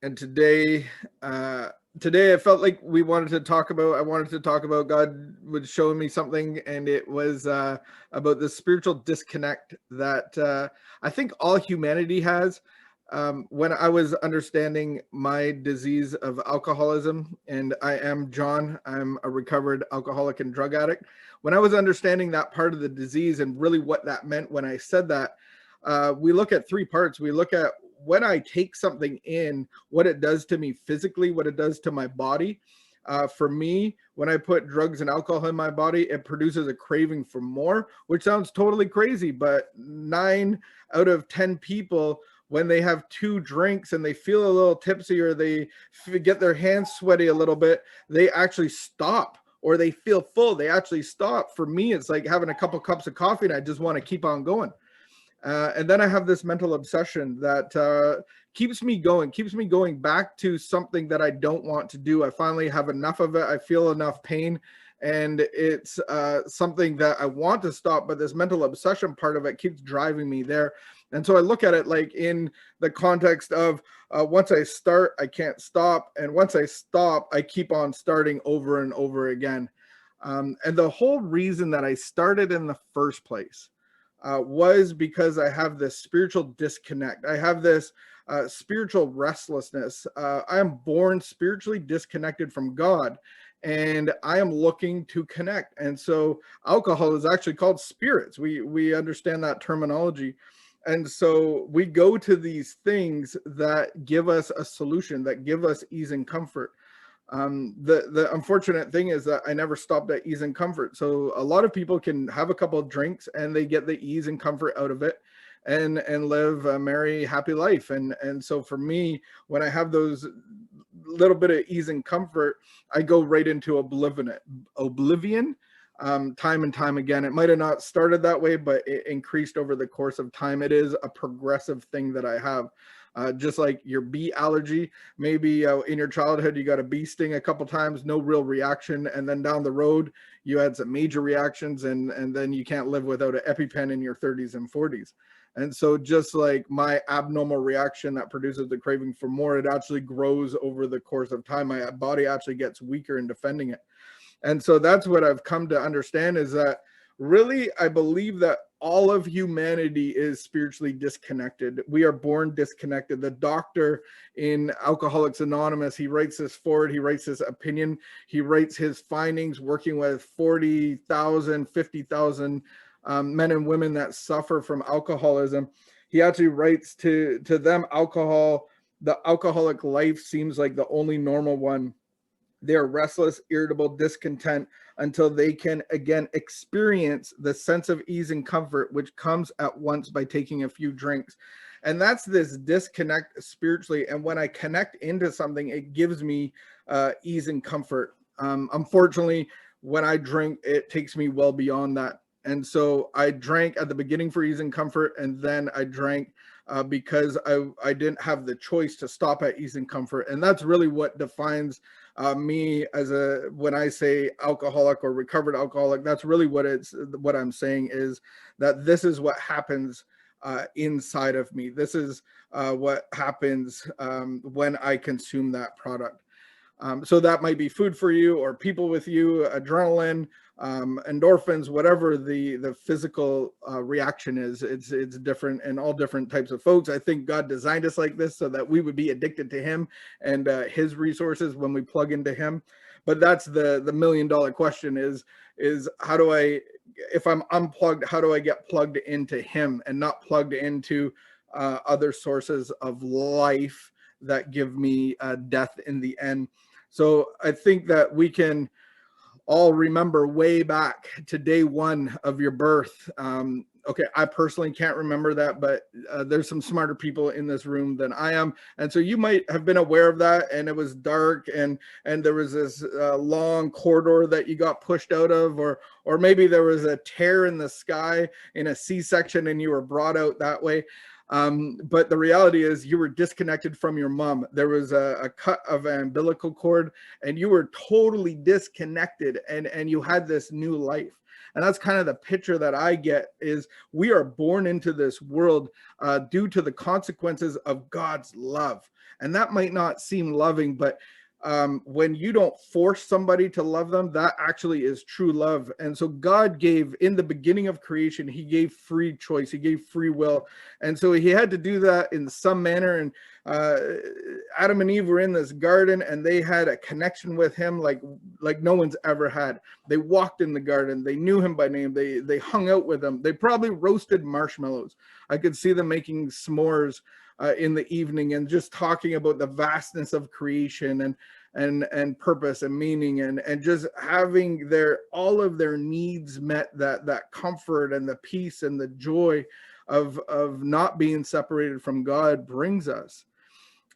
And today I felt like I wanted to talk about God was showing me something, and it was about the spiritual disconnect that I think all humanity has. When I was understanding my disease of alcoholism, and I am John, I'm a recovered alcoholic and drug addict. When I was understanding that part of the disease and really what that meant when I said that, we look at three parts. We look at when I take something in, what it does to me physically, what it does to my body. For me, when I put drugs and alcohol in my body, it produces a craving for more, which sounds totally crazy, but 9 out of 10 people, when they have 2 drinks and they feel a little tipsy or they get their hands sweaty a little bit, they actually stop. Or they feel full, they actually stop. For me, it's like having a couple cups of coffee and I just want to keep on going. And then I have this mental obsession that keeps me going back to something that I don't want to do. I finally have enough of it. I feel enough pain, and it's something that I want to stop, but this mental obsession part of it keeps driving me there. And so I look at it like in the context of once I start, I can't stop. And once I stop, I keep on starting over and over again. And the whole reason that I started in the first place was because I have this spiritual disconnect. I have this spiritual restlessness. I am born spiritually disconnected from God, and I am looking to connect. And so alcohol is actually called spirits. We understand that terminology. And so we go to these things that give us a solution, that give us ease and comfort. The unfortunate thing is that I never stopped at ease and comfort. So a lot of people can have a couple of drinks and they get the ease and comfort out of it and live a merry, happy life. And so for me, when I have those little bit of ease and comfort, I go right into oblivion. Time and time again. It might have not started that way, but it increased over the course of time. It is a progressive thing that I have. Just like your bee allergy, maybe in your childhood, you got a bee sting a couple times, no real reaction. And then down the road, you had some major reactions, and then you can't live without an EpiPen in your 30s and 40s. And so just like my abnormal reaction that produces the craving for more, it actually grows over the course of time. My body actually gets weaker in defending it. And so that's what I've come to understand, is that really, I believe that all of humanity is spiritually disconnected. We are born disconnected. The doctor in Alcoholics Anonymous, he writes this forward. He writes his opinion. He writes his findings working with 40,000, 50,000 men and women that suffer from alcoholism. He actually writes to them, the alcoholic life seems like the only normal one. They are restless, irritable, discontent until they can again experience the sense of ease and comfort, which comes at once by taking a few drinks. And that's this disconnect spiritually. And when I connect into something, it gives me ease and comfort. Unfortunately, when I drink, it takes me well beyond that. And so I drank at the beginning for ease and comfort, and then I drank because I didn't have the choice to stop at ease and comfort. And that's really what defines me as when I say alcoholic or recovered alcoholic, that's really what I'm saying, is that this is what happens inside of me. This is what happens when I consume that product. So that might be food for you, or people with you, adrenaline, endorphins, whatever the physical reaction is. It's different in all different types of folks. I think God designed us like this so that we would be addicted to him and his resources when we plug into him. But that's the $1 million question is how do I, if I'm unplugged, how do I get plugged into him and not plugged into other sources of life that give me death in the end? So I think that we can all remember way back to day one of your birth. Okay, I personally can't remember that, but there's some smarter people in this room than I am. And so you might have been aware of that, and it was dark, and there was this long corridor that you got pushed out of, or maybe there was a tear in the sky in a C-section and you were brought out that way. But the reality is you were disconnected from your mom. There was a cut of an umbilical cord, and you were totally disconnected, and you had this new life. And that's kind of the picture that I get, is we are born into this world due to the consequences of God's love. And that might not seem loving, but when you don't force somebody to love them, that actually is true love. And so God gave, in the beginning of creation, he gave free choice, he gave free will. And so he had to do that in some manner. And Adam and Eve were in this garden, and they had a connection with him like no one's ever had. They walked in the garden, they knew him by name, they hung out with him, they probably roasted marshmallows. I could see them making s'mores in the evening, and just talking about the vastness of creation and purpose and meaning, and just having all of their needs met, that comfort and the peace and the joy of not being separated from God brings us.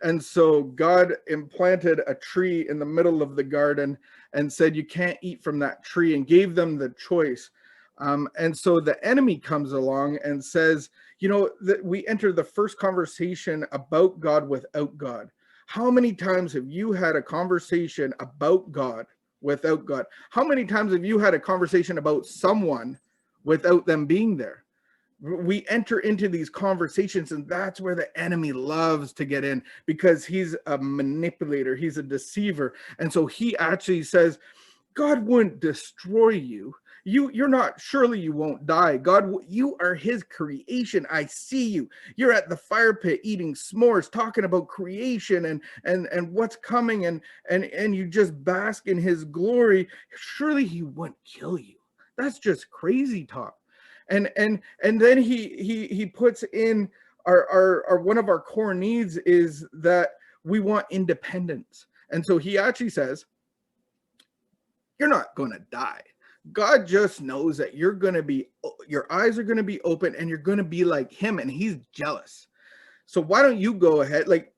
And so God implanted a tree in the middle of the garden and said, you can't eat from that tree, and gave them the choice. And so the enemy comes along and says, that we enter the first conversation about God without God. How many times have you had a conversation about God without God? How many times have you had a conversation about someone without them being there? We enter into these conversations, and that's where the enemy loves to get in, because he's a manipulator, he's a deceiver. And so he actually says, God wouldn't destroy you. You're not, surely you won't die. God, you are his creation. I see you. You're at the fire pit eating s'mores, talking about creation and what's coming, and you just bask in his glory. Surely he wouldn't kill you. That's just crazy talk. And then he puts in our one of our core needs is that we want independence. And so he actually says, you're not going to die. God just knows that your eyes are going to be open, and you're going to be like him, and he's jealous. So why don't you go ahead? Like,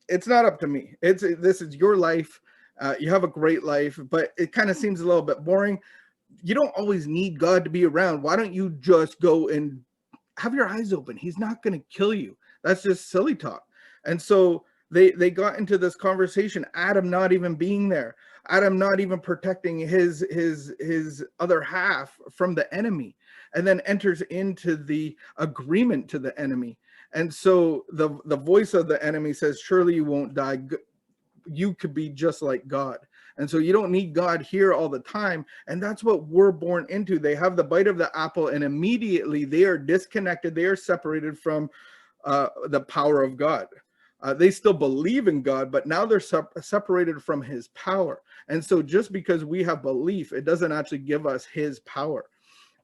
it's not up to me. This is your life. You have a great life, but it kind of seems a little bit boring. You don't always need God to be around. Why don't you just go and have your eyes open? He's not going to kill you. That's just silly talk. And so they got into this conversation, Adam not even being there, Adam not even protecting his other half from the enemy, and then enters into the agreement to the enemy. And so the voice of the enemy says, surely you won't die. You could be just like God. And so you don't need God here all the time. And that's what we're born into. They have the bite of the apple, and immediately they are disconnected. They are separated from the power of God. They still believe in God, but now they're separated from his power. And so just because we have belief, it doesn't actually give us his power.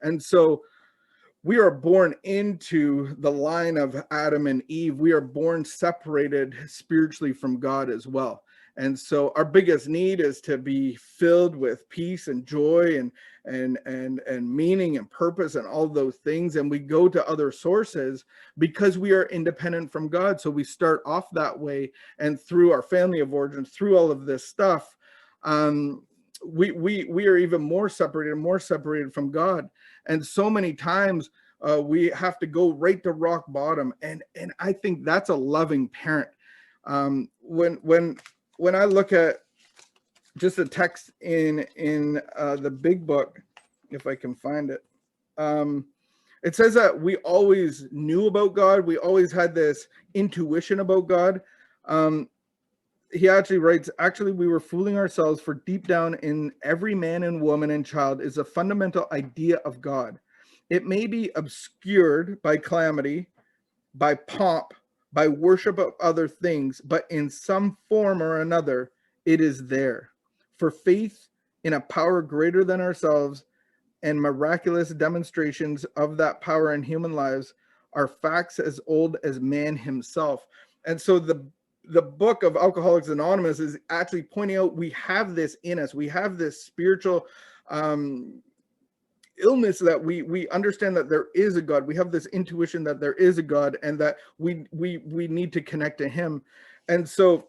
And so we are born into the line of Adam and Eve. We are born separated spiritually from God as well. And so our biggest need is to be filled with peace and joy and meaning and purpose and all those things. And we go to other sources because we are independent from God. So we start off that way, and through our family of origin, through all of this stuff, we are even more separated from God. And so many times we have to go right to rock bottom. And I think that's a loving parent. When I look at just a text in the big book, if I can find it, it says that we always knew about God. We always had this intuition about God. He actually writes, actually, we were fooling ourselves, for deep down in every man and woman and child is a fundamental idea of God. It may be obscured by calamity, by pomp, by worship of other things, but in some form or another, it is there. For faith in a power greater than ourselves and miraculous demonstrations of that power in human lives are facts as old as man himself. And so the book of Alcoholics Anonymous is actually pointing out we have this in us. We have this spiritual illness that we understand that there is a God. We have this intuition that there is a God, and that we need to connect to him. And so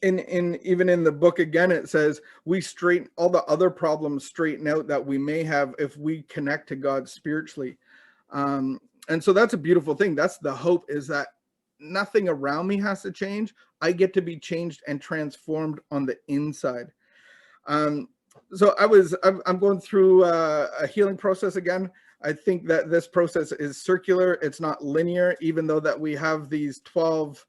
even in the book again, it says we straighten all the other problems, straighten out that we may have if we connect to God spiritually. And so that's a beautiful thing. That's the hope, is that nothing around me has to change. I get to be changed and transformed on the inside. Um, so I'm going through a healing process again. I think that this process is circular. It's not linear, even though that we have these 12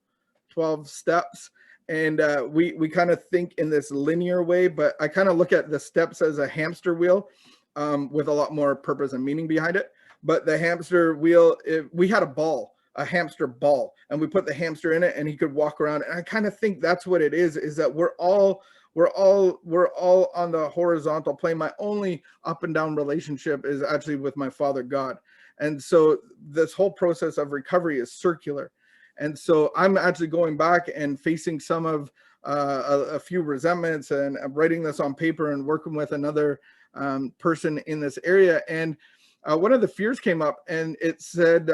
steps. And we kind of think in this linear way, but I kind of look at the steps as a hamster wheel, with a lot more purpose and meaning behind it. But the hamster wheel, we had a hamster ball, and we put the hamster in it and he could walk around. And I kind of think that's what it is that we're all on the horizontal plane. My only up and down relationship is actually with my Father God. And so this whole process of recovery is circular. And so I'm actually going back and facing some of a few resentments, and I'm writing this on paper and working with another person in this area. And one of the fears came up, and it said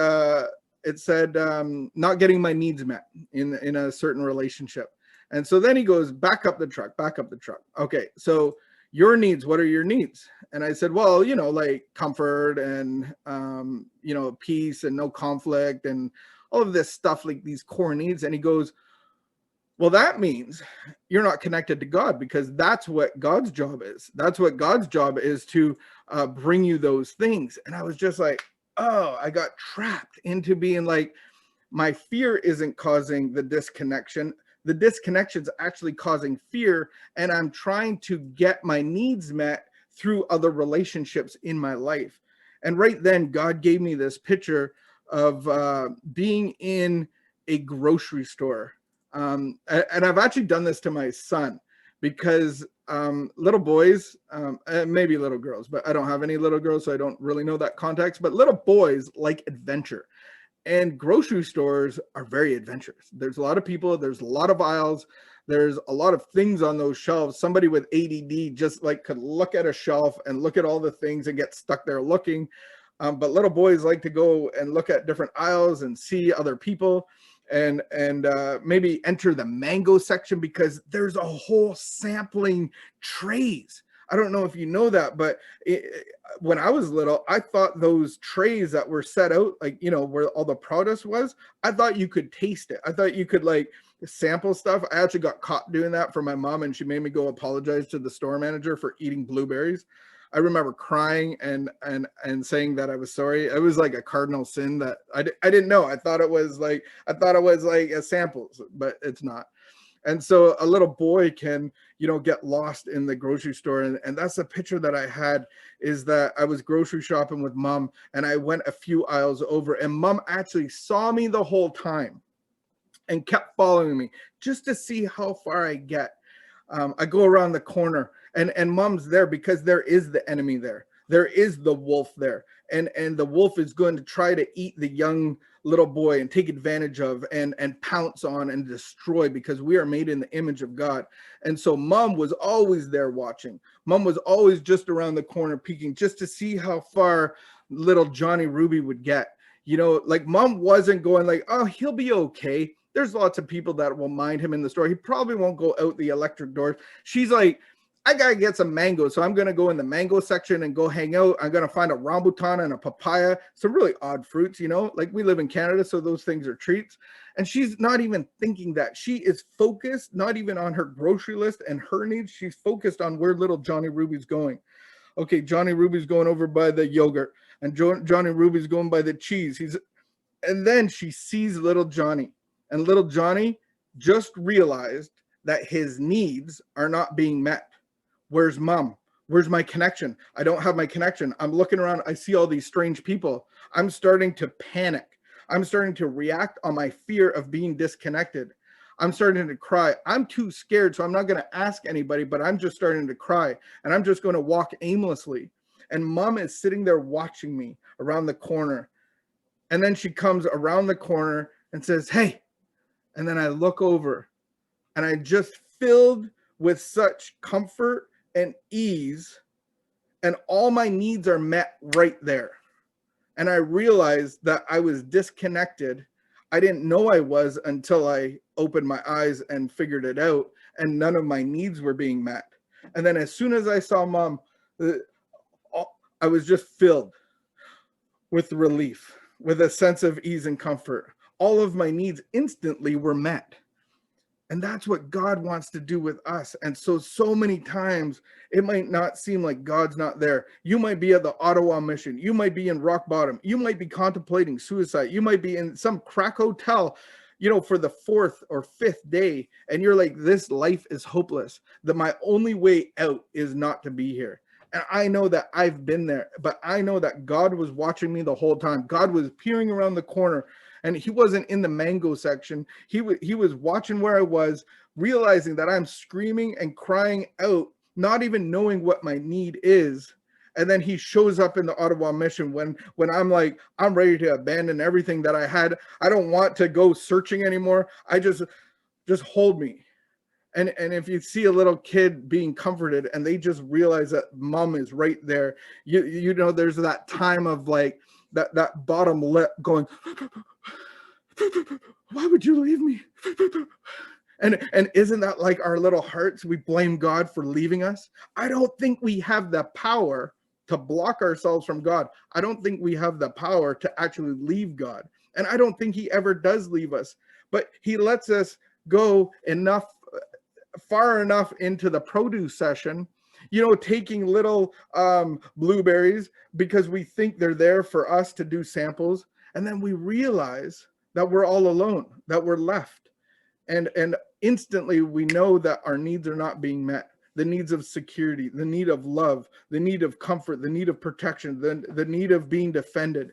not getting my needs met in a certain relationship. And so then he goes, back up the truck. Okay, so your needs, what are your needs? And I said, well, like comfort and, peace and no conflict and all of this stuff, like these core needs. And he goes, well, that means you're not connected to God, because that's what God's job is. That's what God's job is, to bring you those things. And I was just like, oh, I got trapped into being like, my fear isn't causing the disconnection. The disconnection's actually causing fear. And I'm trying to get my needs met through other relationships in my life. And right then, God gave me this picture of being in a grocery store. And I've actually done this to my son, because little boys, and maybe little girls, but I don't have any little girls, so I don't really know that context. But little boys like adventure. And grocery stores are very adventurous. There's a lot of people, there's a lot of aisles, there's a lot of things on those shelves. Somebody with ADD just like could look at a shelf and look at all the things and get stuck there looking. But little boys like to go and look at different aisles and see other people, and maybe enter the mango section, because there's a whole sampling trays. I don't know if you know that, but when I was little, I thought those trays that were set out, like, where all the produce was, I thought you could taste it. I thought you could like sample stuff. I actually got caught doing that for my mom, and she made me go apologize to the store manager for eating blueberries. I remember crying and saying that I was sorry. It was like a cardinal sin that I didn't know. I thought it was like a sample, but it's not. And so a little boy can, get lost in the grocery store. And that's the picture that I had, is that I was grocery shopping with mom, and I went a few aisles over, and mom actually saw me the whole time and kept following me just to see how far I get. I go around the corner, and mom's there, because there is the enemy there. There is the wolf there. And the wolf is going to try to eat the young little boy and take advantage of and pounce on and destroy, because we are made in the image of God. And so mom was always there watching. Mom was always just around the corner peeking, just to see how far little Johnny Ruby would get. Like mom wasn't going like, oh, he'll be okay. There's lots of people that will mind him in the store. He probably won't go out the electric door. She's like, I got to get some mangoes. So I'm going to go in the mango section and go hang out. I'm going to find a rambutan and a papaya, some really odd fruits, like we live in Canada. So those things are treats. And she's not even thinking that. She is focused, not even on her grocery list and her needs. She's focused on where little Johnny Ruby's going. Okay, Johnny Ruby's going over by the yogurt, and Johnny Ruby's going by the cheese. And then she sees little Johnny, and little Johnny just realized that his needs are not being met. Where's mom? Where's my connection? I don't have my connection. I'm looking around. I see all these strange people. I'm starting to panic. I'm starting to react on my fear of being disconnected. I'm starting to cry. I'm too scared, so I'm not going to ask anybody, but I'm just starting to cry, and I'm just going to walk aimlessly. And mom is sitting there watching me around the corner. And then she comes around the corner and says, hey. And then I look over, and I just filled with such comfort and ease, and all my needs are met right there. And I realized that I was disconnected. I didn't know I was until I opened my eyes and figured it out, and none of my needs were being met. And then as soon as I saw mom, I was just filled with relief, with a sense of ease and comfort. All of my needs instantly were met. And that's what God wants to do with us. And so many times it might not seem like God's not there. You might be at the Ottawa mission. You might be in rock bottom. You might be contemplating suicide. You might be in some crack hotel, for the 4th or 5th day. And you're like, this life is hopeless. That my only way out is not to be here. And I know that I've been there, but I know that God was watching me the whole time. God was peering around the corner, and he wasn't in the mango section. He was watching where I was, realizing that I'm screaming and crying out, not even knowing what my need is. And then he shows up in the Ottawa mission when I'm like, I'm ready to abandon everything that I had. I don't want to go searching anymore. I just hold me. And if you see a little kid being comforted and they just realize that mom is right there, there's that time of like that bottom lip going, why would you leave me? And isn't that like our little hearts? We blame God for leaving us. I don't think we have the power to block ourselves from God. I don't think we have the power to actually leave God. And I don't think he ever does leave us, but he lets us go far enough into the produce session, taking little blueberries because we think they're there for us to do samples. And then we realize that we're all alone, that we're left. And instantly we know that our needs are not being met. The needs of security, the need of love, the need of comfort, the need of protection, the need of being defended.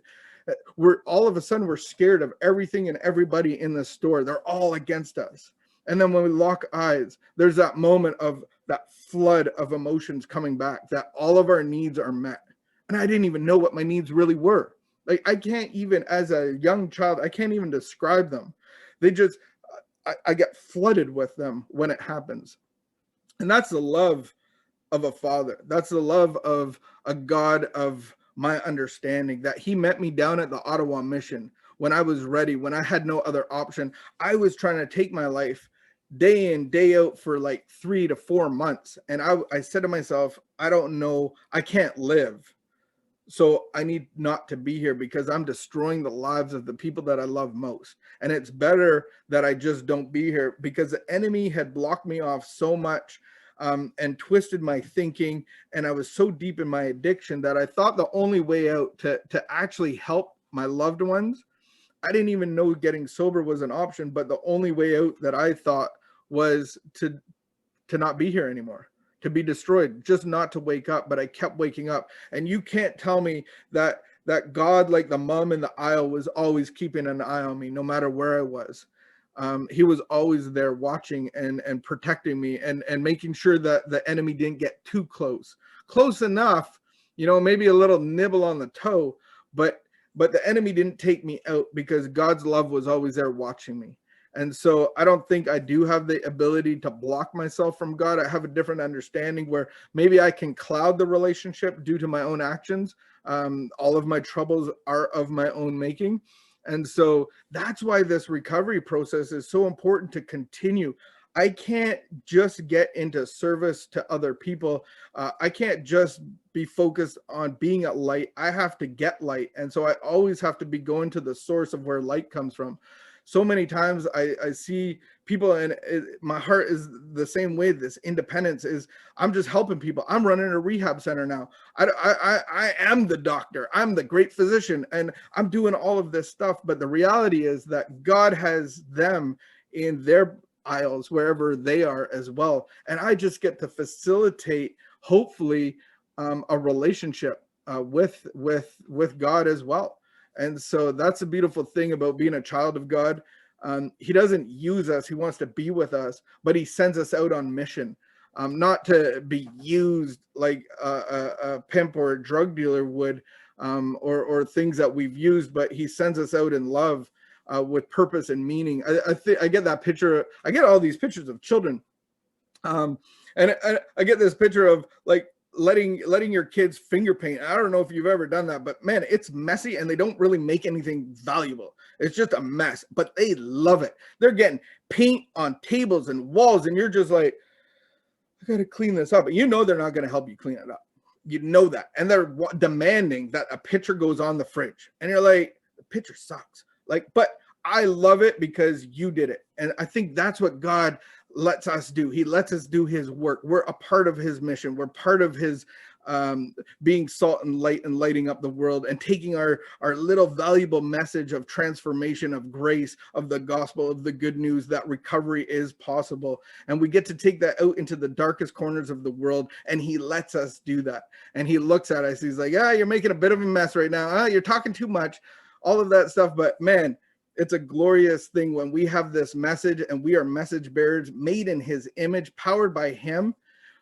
We're all of a sudden, we're scared of everything and everybody in the store. They're all against us. And then when we lock eyes, there's that moment of that flood of emotions coming back, that all of our needs are met. And I didn't even know what my needs really were. Like, I can't even, as a young child, I can't even describe them. I get flooded with them when it happens. And that's the love of a father. That's the love of a God of my understanding, that he met me down at the Ottawa mission when I was ready, when I had no other option. I was trying to take my life day in, day out for like 3 to 4 months. And I said to myself, I don't know, I can't live. So I need not to be here because I'm destroying the lives of the people that I love most. And it's better that I just don't be here, because the enemy had blocked me off so much and twisted my thinking. And I was so deep in my addiction that I thought the only way out to actually help my loved ones, I didn't even know getting sober was an option, but the only way out that I thought was to not be here anymore, to be destroyed, just not to wake up. But I kept waking up. And you can't tell me that God, like the mom in the aisle, was always keeping an eye on me, no matter where I was. He was always there watching and protecting me and making sure that the enemy didn't get too close enough, maybe a little nibble on the toe, but the enemy didn't take me out, because God's love was always there watching me. And so I don't think I do have the ability to block myself from God. I have a different understanding where maybe I can cloud the relationship due to my own actions. All of my troubles are of my own making. And so that's why this recovery process is so important to continue. I can't just get into service to other people. I can't just be focused on being a light. I have to get light. And so I always have to be going to the source of where light comes from. So many times I see people, and my heart is the same way. This independence is, I'm just helping people. I'm running a rehab center now. I am the doctor. I'm the great physician, and I'm doing all of this stuff. But the reality is that God has them in their aisles, wherever they are as well. And I just get to facilitate, hopefully, a relationship with God as well. And so that's a beautiful thing about being a child of God. He doesn't use us. He wants to be with us, but he sends us out on mission, not to be used like a pimp or a drug dealer would, or things that we've used, but he sends us out in love, with purpose and meaning. I get that picture. I get all these pictures of children. And I get this picture of like, letting your kids finger paint. I don't know if you've ever done that, but man, it's messy and they don't really make anything valuable. It's just a mess, but they love it. They're getting paint on tables and walls, and you're just like, I got to clean this up. And they're not going to help you clean it up. You know that. And they're demanding that a picture goes on the fridge. And you're like, picture sucks. Like, but I love it because you did it. And I think that's what God lets us do. He lets us do his work. We're a part of his mission. We're part of his being salt and light and lighting up the world and taking our little valuable message of transformation, of grace, of the gospel, of the good news that recovery is possible. And we get to take that out into the darkest corners of the world. And he lets us do that. And he looks at us. He's like, yeah, you're making a bit of a mess right now. You're talking too much, all of that stuff. But man, it's a glorious thing when we have this message and we are message bearers made in his image, powered by him.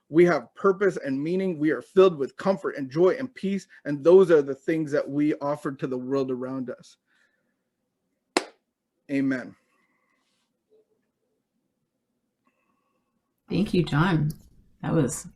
We have purpose and meaning. We are filled with comfort and joy and peace. And those are the things that we offer to the world around us. Amen. Thank you, John. That was